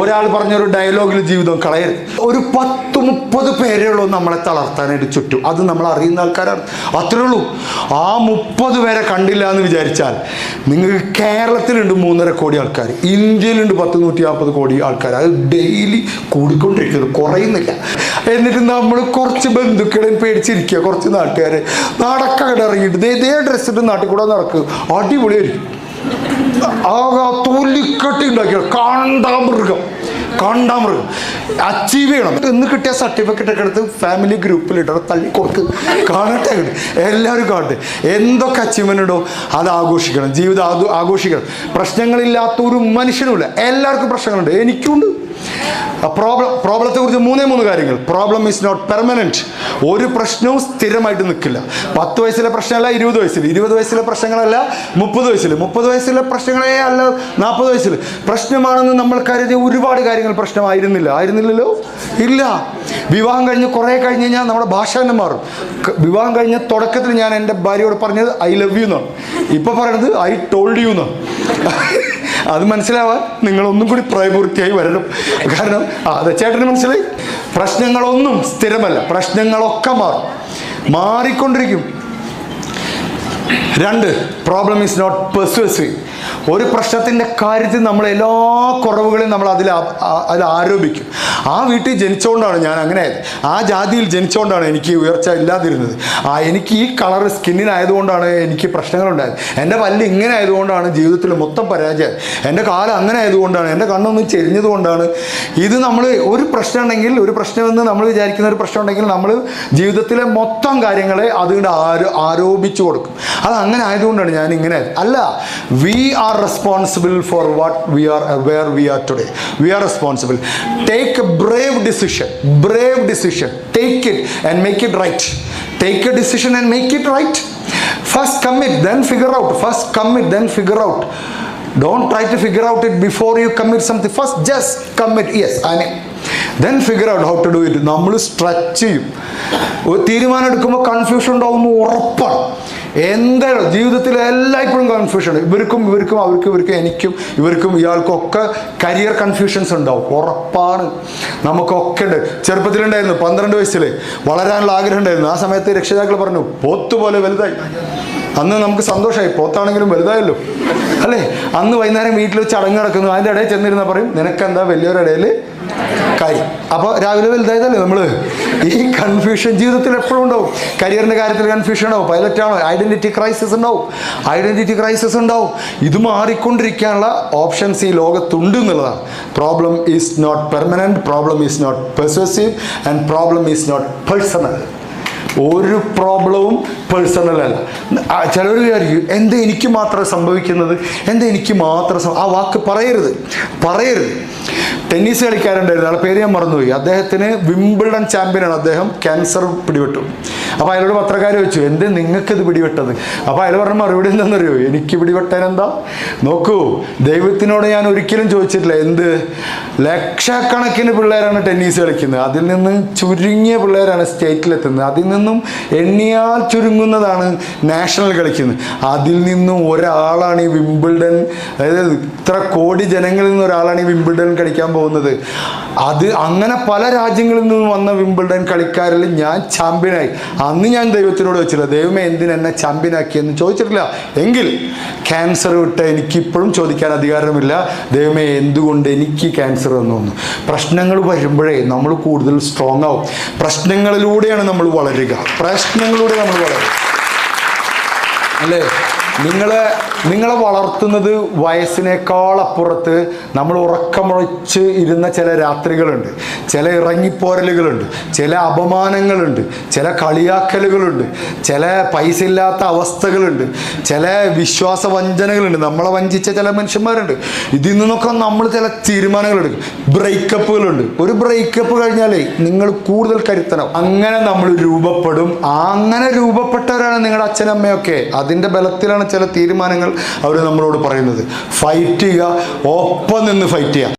ഒരാൾ പറഞ്ഞൊരു ഡയലോഗിൽ ജീവിതം കളയരുത്. ഒരു 10-30 പേരേ ഉള്ളൂ നമ്മളെ തളർത്താനായിട്ട് ചുറ്റും. അത് നമ്മൾ അറിയുന്ന ആൾക്കാരാണ്, അത്രേ ഉള്ളൂ. ആ 30 പേരെ കണ്ടില്ല എന്ന് വിചാരിച്ചാൽ നിങ്ങൾക്ക് കേരളത്തിലുണ്ട് 3.5 കോടി ആൾക്കാർ, ഇന്ത്യയിലുണ്ട് 140 കോടി ആൾക്കാർ. അത് ഡെയിലി കൂടിക്കൊണ്ടിരിക്കുന്നു, കുറയുന്നില്ല. എന്നിട്ട് നമ്മൾ കുറച്ച് ബന്ധുക്കളെ പേടിച്ചിരിക്കുക, കുറച്ച് നാട്ടുകാരെ നടക്കവിടെ ഇറങ്ങിയിട്ട് ഇതേ ഡ്രസ്സ് ഇട്ട് നാട്ടിൽ കൂടെ നടക്കുക, അടിപൊളിയായിരിക്കും. തൊലിക്കട്ടി ഉണ്ടാക്കിയ കാണ്ടാമൃഗം അച്ചീവ് ചെയ്യണം എന്ന് കിട്ടിയ സർട്ടിഫിക്കറ്റ് ഒക്കെ എടുത്ത് ഫാമിലി ഗ്രൂപ്പിലിട്ട് തള്ളി കൊടുക്ക്, കാണട്ടെ, എല്ലാവരും കാണട്ടെ. എന്തൊക്കെ അച്ചീവ്മെൻ്റ് ഉണ്ടോ അത് ആഘോഷിക്കണം, ജീവിതം ആഘോഷിക്കണം. പ്രശ്നങ്ങളില്ലാത്ത ഒരു മനുഷ്യനുമില്ല, എല്ലാവർക്കും പ്രശ്നങ്ങളുണ്ട്, എനിക്കുണ്ട്. പ്രോബ്ലത്തെ കുറിച്ച് 3 കാര്യങ്ങൾ. Problem is not permanent. ഒരു പ്രശ്നവും സ്ഥിരമായിട്ട് നിൽക്കില്ല. 10 വയസ്സിലെ പ്രശ്നമല്ല 20 വയസ്സിൽ, 20 വയസ്സിലെ പ്രശ്നങ്ങളല്ല 30 വയസ്സിൽ, 30 വയസ്സിലെ പ്രശ്നങ്ങളെ അല്ല 40 വയസ്സിൽ. പ്രശ്നമാണെന്ന് നമ്മൾ കരുതിയ ഒരുപാട് കാര്യങ്ങൾ ആയിരുന്നില്ലല്ലോ, ഇല്ല. വിവാഹം കഴിഞ്ഞ് കുറേ കഴിഞ്ഞ് കഴിഞ്ഞാൽ നമ്മുടെ ഭാഷ തന്നെ മാറും. വിവാഹം കഴിഞ്ഞ തുടക്കത്തിൽ ഞാൻ എൻ്റെ ഭാര്യയോട് പറഞ്ഞത് ഐ ലവ് യു എന്നാണ്, ഇപ്പം പറയണത് ഐ ടോൾഡ് യു എന്നാണ്. അത് മനസ്സിലാവാൻ നിങ്ങളൊന്നും കൂടി പ്രായപൂർത്തിയായി വരണം. കാരണം അത് ചേട്ടന് മനസ്സിലായി, പ്രശ്നങ്ങളൊന്നും സ്ഥിരമല്ല, പ്രശ്നങ്ങളൊക്കെ മാറിക്കൊണ്ടിരിക്കും. 2, പ്രോബ്ലം ഈസ് നോട്ട് പെർസ്യൂസീവ്. ഒരു പ്രശ്നത്തിൻ്റെ കാര്യത്തിൽ നമ്മൾ എല്ലാ കുറവുകളെയും നമ്മൾ അതിൽ ആരോപിക്കും. ആ വീട്ടിൽ ജനിച്ചുകൊണ്ടാണ് ഞാൻ അങ്ങനെ ആയത്, ആ ജാതിയിൽ ജനിച്ചുകൊണ്ടാണ് എനിക്ക് ഉയർച്ച ഇല്ലാതിരുന്നത്, എനിക്ക് ഈ കളർ സ്കിന്നിനായതുകൊണ്ടാണ് എനിക്ക് പ്രശ്നങ്ങളുണ്ടായത്, എൻ്റെ പല്ല് ഇങ്ങനെ ആയതുകൊണ്ടാണ് ജീവിതത്തിൽ മൊത്തം പരാജയം, എൻ്റെ കാലം അങ്ങനെ ആയതുകൊണ്ടാണ്, എൻ്റെ കണ്ണൊന്നും ചെരിഞ്ഞതുകൊണ്ടാണ്. ഇത് നമ്മൾ ഒരു പ്രശ്നം ഉണ്ടെങ്കിൽ, ഒരു പ്രശ്നമെന്ന് നമ്മൾ വിചാരിക്കുന്ന ഒരു പ്രശ്നം ഉണ്ടെങ്കിൽ നമ്മൾ ജീവിതത്തിലെ മൊത്തം കാര്യങ്ങളെ അതുകൊണ്ട് ആരോപിച്ചു കൊടുക്കും. അത് അങ്ങനെ ആയതുകൊണ്ടാണ് ഞാൻ ഇങ്ങനെ. അല്ല, we are responsible for what we are, where we are today. We are responsible. Take a brave decision, take it and make it right. Take a decision and make it right. First commit, then figure out. Don't try to figure out it before you commit something. First just commit, yes, then figure out how to do it. നമ്മൾ stretch ചെയ്യും. തീരുമാനം എടുക്കുമ്പോൾ confusion ഉണ്ടാവുമെന്ന് ഉറപ്പാണ്. എന്തായാലും ജീവിതത്തിൽ എല്ലായ്പ്പോഴും confusion, ഇവർക്കും എനിക്കും ഇവർക്കും ഇയാൾക്കും ഒക്കെ കരിയർ കൺഫ്യൂഷൻസ് ഉണ്ടാവും, ഉറപ്പാണ്. നമുക്കൊക്കെ ഉണ്ട്. ചെറുപ്പത്തിലുണ്ടായിരുന്നു, 12 വയസ്സിൽ വളരാനുള്ള ആഗ്രഹം ഉണ്ടായിരുന്നു. ആ സമയത്ത് രക്ഷിതാക്കൾ പറഞ്ഞു പോത്തുപോലെ വലുതായി. അന്ന് നമുക്ക് സന്തോഷമായി, പോത്താണെങ്കിലും വലുതായല്ലോ അല്ലേ. അന്ന് വൈകുന്നേരം വീട്ടിൽ ചടങ്ങ് നടക്കുന്നു, അതിൻ്റെ ഇടയിൽ ചെന്നിരുന്ന പറയും നിനക്കെന്താ വലിയൊരു ഇടയിൽ കാര്യം. അപ്പോൾ രാവിലെ വലുതായതല്ലേ നമ്മൾ. ഈ കൺഫ്യൂഷൻ ജീവിതത്തിൽ എപ്പോഴും ഉണ്ടാവും. കരിയറിൻ്റെ കാര്യത്തിൽ കൺഫ്യൂഷൻ ഉണ്ടാവും, പൈലറ്റാണോ, ഐഡൻറ്റിറ്റി ക്രൈസിസ് ഉണ്ടാവും. ഇത് മാറിക്കൊണ്ടിരിക്കാനുള്ള ഓപ്ഷൻസ് ഈ ലോകത്തുണ്ട് എന്നുള്ളതാണ്. Problem is not permanent, problem is not pervasive and problem is not personal. ഒരു പ്രോബ്ലവും പേഴ്സണൽ അല്ല. ചിലർ വിചാരിക്കും എന്താ എനിക്ക് മാത്രം സംഭവിക്കുന്നത്, ആ വാക്ക് പറയരുത്. ടെന്നീസ് കളിക്കാരുണ്ടായിരുന്നു, ആളുടെ പേര് ഞാൻ മറന്നുപോയി. അദ്ദേഹത്തിന് വിംബിൾഡൺ ചാമ്പ്യനാണ്, അദ്ദേഹം ക്യാൻസർ പിടിപെട്ടു. അപ്പോൾ അയാളോട് പത്രക്കാർ ചോദിച്ചു എന്ത് നിങ്ങൾക്കിത് പിടിപെട്ടത്? അപ്പോൾ അയാൾ പറഞ്ഞ മറുപടി എന്താണെന്നറിയോ, എനിക്ക് പിടിപെട്ടാൻ എന്താ, നോക്കൂ ദൈവത്തിനോട് ഞാൻ ഒരിക്കലും ചോദിച്ചിട്ടില്ല എന്ത്, ലക്ഷക്കണക്കിന് പിള്ളേരാണ് ടെന്നീസ് കളിക്കുന്നത്, അതിൽ നിന്ന് ചുരുങ്ങിയ പിള്ളേരാണ് സ്റ്റേറ്റിലെത്തുന്നത്, അതിൽ നിന്നും എണ്ണിയാൽ ചുരുങ്ങുന്നതാണ് നാഷണൽ കളിക്കുന്നത്, അതിൽ നിന്നും ഒരാളാണ് ഈ വിംബിൾഡൺ, അതായത് ഇത്ര കോടി ജനങ്ങളിൽ നിന്ന് ഒരാളാണ് ഈ വിംബിൾഡൺ കളിക്കാൻ പോകുന്നത്. അത് അങ്ങനെ പല രാജ്യങ്ങളിൽ നിന്നും വന്ന വിംബിൾഡൺ കളിക്കാരിൽ ഞാൻ ചാമ്പ്യനായി. അന്ന് ഞാൻ ദൈവത്തിനോട് ചോദിച്ചില്ല ദൈവമേ എന്തിനെന്നെ ചാമ്പ്യനാക്കിയെന്ന് ചോദിച്ചിട്ടില്ല. എങ്കിൽ ക്യാൻസർ വിട്ട് എനിക്കിപ്പോഴും ചോദിക്കാൻ അധികാരമില്ല ദൈവമേ എന്തുകൊണ്ട് എനിക്ക് ക്യാൻസർ വന്നു. പ്രശ്നങ്ങൾ വരുമ്പോഴേ നമ്മൾ കൂടുതൽ സ്ട്രോങ് ആവും. പ്രശ്നങ്ങളിലൂടെയാണ് നമ്മൾ വളരുക, അല്ലേ. നിങ്ങളെ വളർത്തുന്നത് വയസ്സിനേക്കാൾ അപ്പുറത്ത് നമ്മൾ ഉറക്കമുളച്ച് ഇരുന്ന ചില രാത്രികളുണ്ട്, ചില ഇറങ്ങിപ്പോരലുകളുണ്ട്, ചില അപമാനങ്ങളുണ്ട്, ചില കളിയാക്കലുകളുണ്ട്, ചില പൈസ ഇല്ലാത്ത അവസ്ഥകളുണ്ട്, ചില വിശ്വാസ വഞ്ചനകളുണ്ട്, നമ്മളെ വഞ്ചിച്ച ചില മനുഷ്യന്മാരുണ്ട്. ഇതിൽ നിന്നൊക്കെ നമ്മൾ ചില തീരുമാനങ്ങളെടുക്കും. ബ്രേക്കപ്പുകളുണ്ട്. ഒരു ബ്രേക്കപ്പ് കഴിഞ്ഞാലേ നിങ്ങൾ കൂടുതൽ കരുത്തനാവും. അങ്ങനെ നമ്മൾ രൂപപ്പെടും. അങ്ങനെ രൂപപ്പെട്ടവരാണ് നിങ്ങളുടെ അച്ഛനമ്മയൊക്കെ. അതിൻ്റെ ബലത്തിലാണ് ചില തീരുമാനങ്ങൾ അവർ നമ്മളോട് പറയുന്നത്. ഫൈറ്റ് ചെയ്യുക, ഒപ്പം നിന്ന് ഫൈറ്റ് ചെയ്യുക.